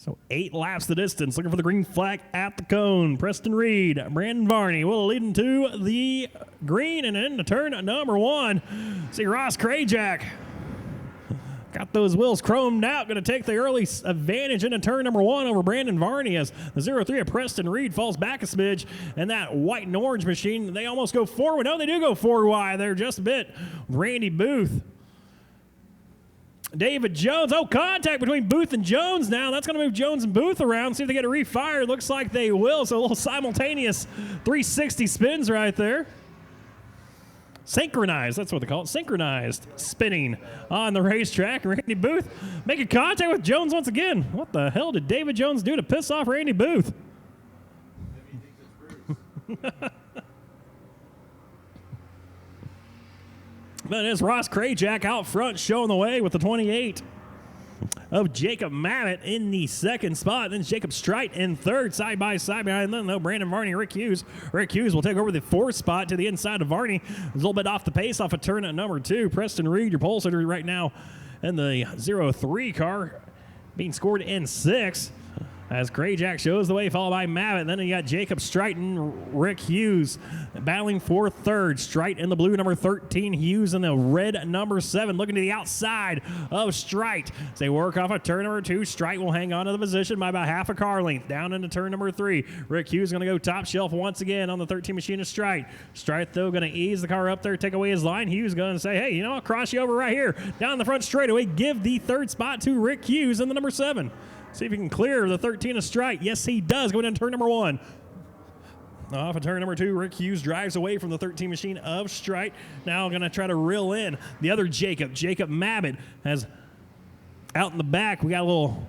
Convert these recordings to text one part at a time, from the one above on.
So 8 laps the distance. Looking for the green flag at the cone. Preston Reed, Brandon Varney will lead into the green and into turn number 1. See Ross Krajak. Got those wheels chromed out. Going to take the early advantage into turn number 1 over Brandon Varney as the 0-3 of Preston Reed falls back a smidge. And that white and orange machine, they almost go forward. No, they do go forward wide. They're just a bit. Randy Booth. David Jones. Oh, contact between Booth and Jones now. That's going to move Jones and Booth around. See if they get a refire. Looks like they will. So a little simultaneous 360 spins right there. Synchronized. That's what they call it. Synchronized spinning on the racetrack. Randy Booth making contact with Jones once again. What the hell did David Jones do to piss off Randy Booth? But it's Ross Krajak out front showing the way with the 28 of Jacob Mamet in the second spot. Then Jacob Strite in third, side by side behind them, though. Brandon Varney and Rick Hughes. Rick Hughes will take over the fourth spot to the inside of Varney. A little bit off the pace off of turn number 2. Preston Reed, your pole sitter right now in the 0-3 car, being scored in 6. As Krajak shows the way, followed by Mavitt. Then you got Jacob Strite and Rick Hughes battling for third. Strite in the blue, number 13. Hughes in the red, number 7. Looking to the outside of Strite. As they work off of turn number 2, Strite will hang on to the position by about half a car length. Down into turn number 3. Rick Hughes going to go top shelf once again on the 13 machine of Strite. Strite, though, going to ease the car up there, take away his line. Hughes going to say, hey, you know, I'll cross you over right here. Down the front straightaway, give the third spot to Rick Hughes in the number 7. See if he can clear the 13 of Strite. Yes, he does. Going into turn number 1. Off of turn number 2, Rick Hughes drives away from the 13 machine of Strite. Now going to try to reel in the other Jacob. Jacob Mabbott has out in the back. We got a little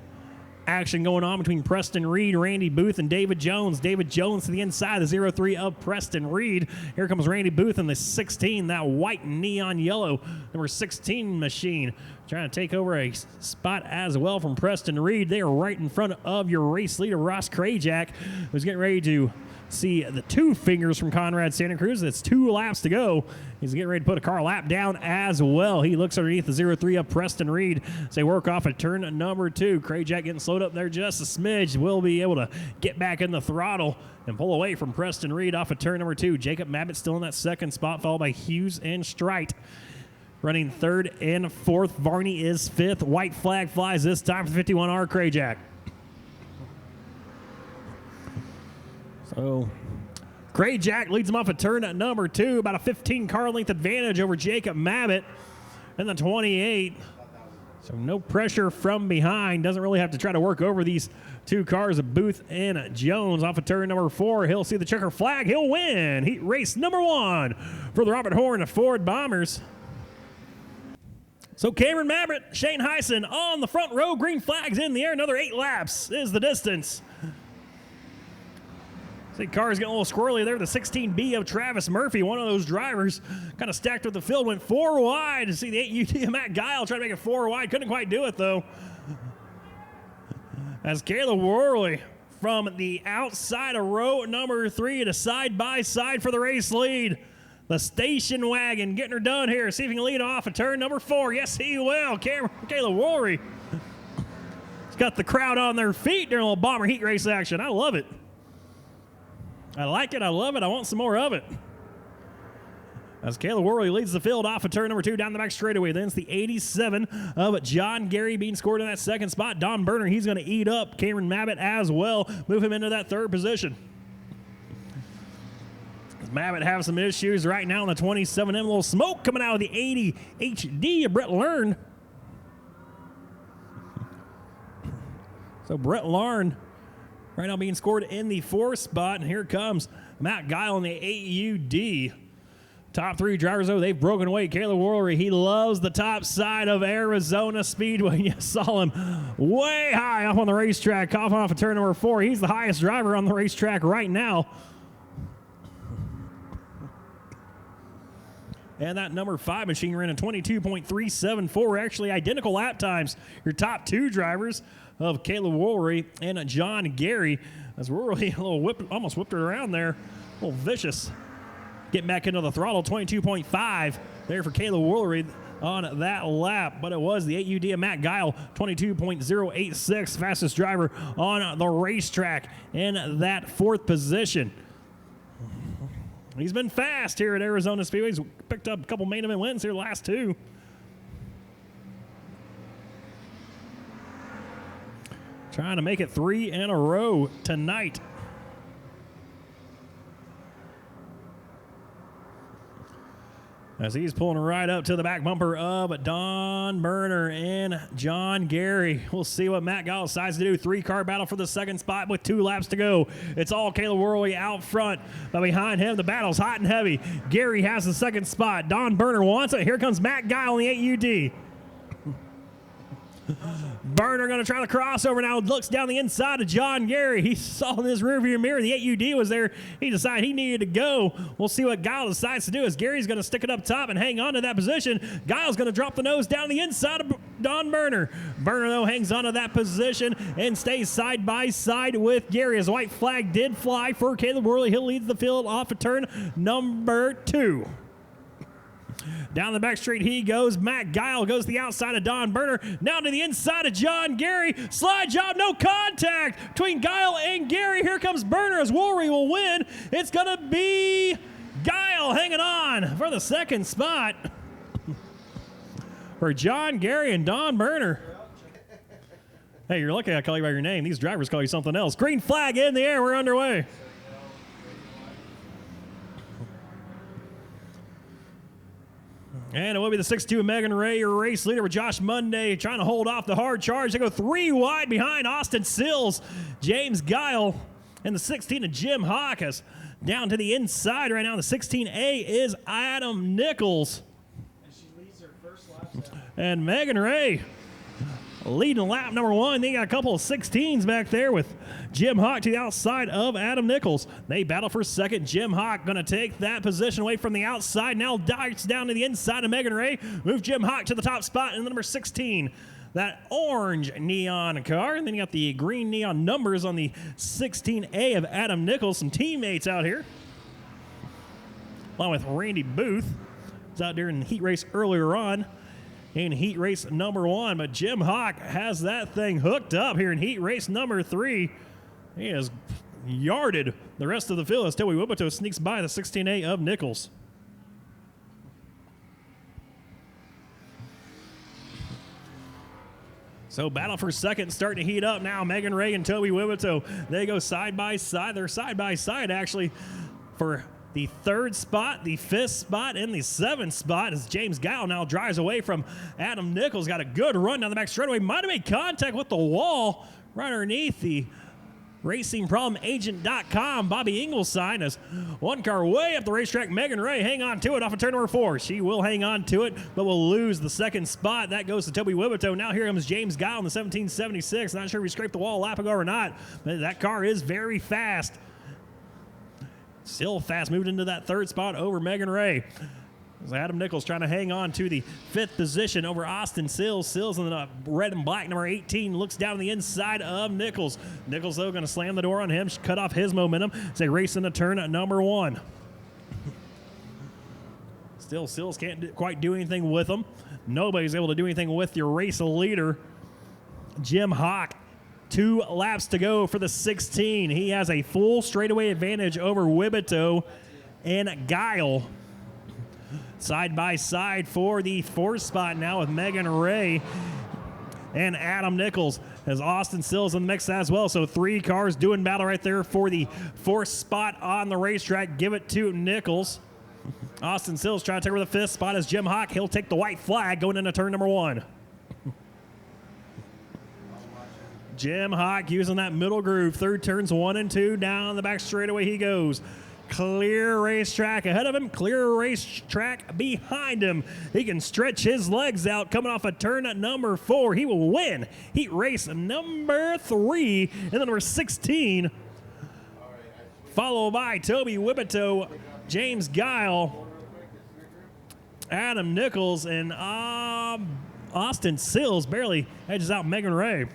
action going on between Preston Reed, Randy Booth, and David Jones. David Jones to the inside, the 0-3 of Preston Reed. Here comes Randy Booth in the 16, that white neon yellow number 16 machine. Trying to take over a spot as well from Preston Reed. They are right in front of your race leader, Ross Krajak, who's getting ready to see the 2 fingers from Conrad Santa Cruz. That's 2 laps to go. He's getting ready to put a car lap down as well. He looks underneath the 0-3 of Preston Reed as they work off at turn number 2. Krajak getting slowed up there just a smidge. Will be able to get back in the throttle and pull away from Preston Reed off at turn number 2. Jacob Mabbott still in that second spot, followed by Hughes and Strite. Running third and fourth. Varney is 5th. White flag flies this time for 51R Krajak. So Krajak leads him off at turn number 2. About a 15 car length advantage over Jacob Mabbott in the 28. So no pressure from behind. Doesn't really have to try to work over these 2 cars of Booth and Jones. Off of turn number 4, he'll see the checker flag. He'll win. Heat race number 1 for the Robert Horne Ford Bombers. So Cameron Mabbott, Shane Hyson on the front row. Green flags in the air. Another 8 laps is the distance. See, cars getting a little squirrely there. The 16B of Travis Murphy, one of those drivers, kind of stacked with the field, went 4 wide. To see the 8UD of Matt Guile try to make it 4 wide. Couldn't quite do it, though. As Caleb Worley from the outside of row number 3 to side-by-side for the race lead. The station wagon getting her done here. See if he can lead off at turn number 4. Yes, he will. Caleb Worley. He's got the crowd on their feet during a little bomber heat race action. I love it. I like it. I love it. I want some more of it. As Caleb Worley leads the field off of turn number 2 down the back straightaway. Then it's the 87 of John Gary being scored in that second spot. Don Berner, he's going to eat up Cameron Mabbott as well. Move him into that third position. Mabbott have some issues right now in the 27M. A little smoke coming out of the 80 HD of Brett Learn. So Brett Learn right now being scored in the 4th spot. And here comes Matt Guile in the 8UD. Top 3 drivers, though, they've broken away. Caleb Worley, he loves the top side of Arizona Speedway. You saw him way high up on the racetrack, coughing off of turn number 4. He's the highest driver on the racetrack right now. And that number 5 machine ran a 22.374, actually identical lap times. Your top 2 drivers of Caleb Worley and John Gary. As Worley almost whipped it around there. A little vicious. Getting back into the throttle, 22.5 there for Caleb Worley. on that lap, but it was the 8UD of Matt Guile, 22.086, fastest driver on the racetrack in that 4th position. He's been fast here at Arizona Speedway. He's picked up a couple main event wins here the last 2. Trying to make it 3 in a row tonight. As he's pulling right up to the back bumper of Don Berner and John Gary. We'll see what Matt Guile decides to do. 3-car battle for the 2nd spot with 2 laps to go. It's all Caleb Worley out front. But behind him, the battle's hot and heavy. Gary has the 2nd spot. Don Berner wants it. Here comes Matt Guile in the 8UD. Berner going to try the crossover now. Looks down the inside of John Gary. He saw in his rearview mirror the 8UD was there. He decided he needed to go. We'll see what Guile decides to do as Gary's going to stick it up top and hang on to that position. Guile's going to drop the nose down the inside of Don Berner. Berner, though, hangs on to that position and stays side by side with Gary as white flag did fly for Caleb Worley. He'll lead the field off of turn number 2. Down the back straight he goes. Matt Guile goes to the outside of Don Berner. Now to the inside of John Gary. Slide job, no contact between Guile and Gary. Here comes Berner as Worley will win. It's going to be Guile hanging on for the 2nd spot for John Gary and Don Berner. Hey, you're lucky I call you by your name. These drivers call you something else. Green flag in the air. We're underway. And it will be the 6-2 Megan Ray, your race leader with Josh Monday trying to hold off the hard charge. They go 3 wide behind Austin Sills. James Guile and the 16 of Jim Hawkes. Down to the inside right now. The 16A is Adam Nichols. And she leads her first lap. And Megan Ray leading lap number 1. They got a couple of 16s back there with Jim Hawk to the outside of Adam Nichols. They battle for 2nd. Jim Hawk going to take that position away from the outside. Now darts down to the inside of Megan Ray. Move Jim Hawk to the top spot in the number 16. That orange neon car. And then you got the green neon numbers on the 16A of Adam Nichols. Some teammates out here. Along with Randy Booth. Was out there in the heat race earlier on. In heat race number 1, but Jim Hawk has that thing hooked up here in heat race number 3. He has yarded the rest of the field as Toby Wiboto sneaks by the 16A of Nichols. So battle for 2nd starting to heat up now. Megan Ray and Toby Wiboto, they go side by side. They're side by side actually for the 3rd spot, the 5th spot, and the 7th spot as James Guile now drives away from Adam Nichols. Got a good run down the back straightaway. Might have made contact with the wall right underneath the RacingProblemAgent.com Bobby Ingles sign as 1 car way up the racetrack. Megan Ray hang on to it off of turn number 4. She will hang on to it, but will lose the 2nd spot. That goes to Toby Wiboto. Now here comes James Guile in the 1776. Not sure if he scraped the wall a lap ago or not, but that car is very fast. Still fast, moved into that 3rd spot over Megan Ray. As Adam Nichols trying to hang on to the 5th position over Austin Sills. Sills in the red and black, number 18, looks down the inside of Nichols. Nichols, though, going to slam the door on him, cut off his momentum as they race into turn at number 1. Still, Sills can't quite do anything with them. Nobody's able to do anything with your race leader, Jim Hawk. 2 laps to go for the 16. He has a full straightaway advantage over Wiboto and Guile. Side by side for the 4th spot now with Megan Ray and Adam Nichols as Austin Sills in the mix as well. So 3 cars doing battle right there for the 4th spot on the racetrack. Give it to Nichols. Austin Sills trying to take over the 5th spot as Jim Hawk. He'll take the white flag going into turn number 1. Jim Hawk using that middle groove. 3rd turns 1 and 2. Down the back straightaway he goes. Clear racetrack ahead of him. Clear racetrack behind him. He can stretch his legs out coming off of turn number 4. He will win heat race number 3 and the number 16. Followed by Toby Wiboto, James Guile, Adam Nichols, and Austin Sills barely edges out Megan Ray.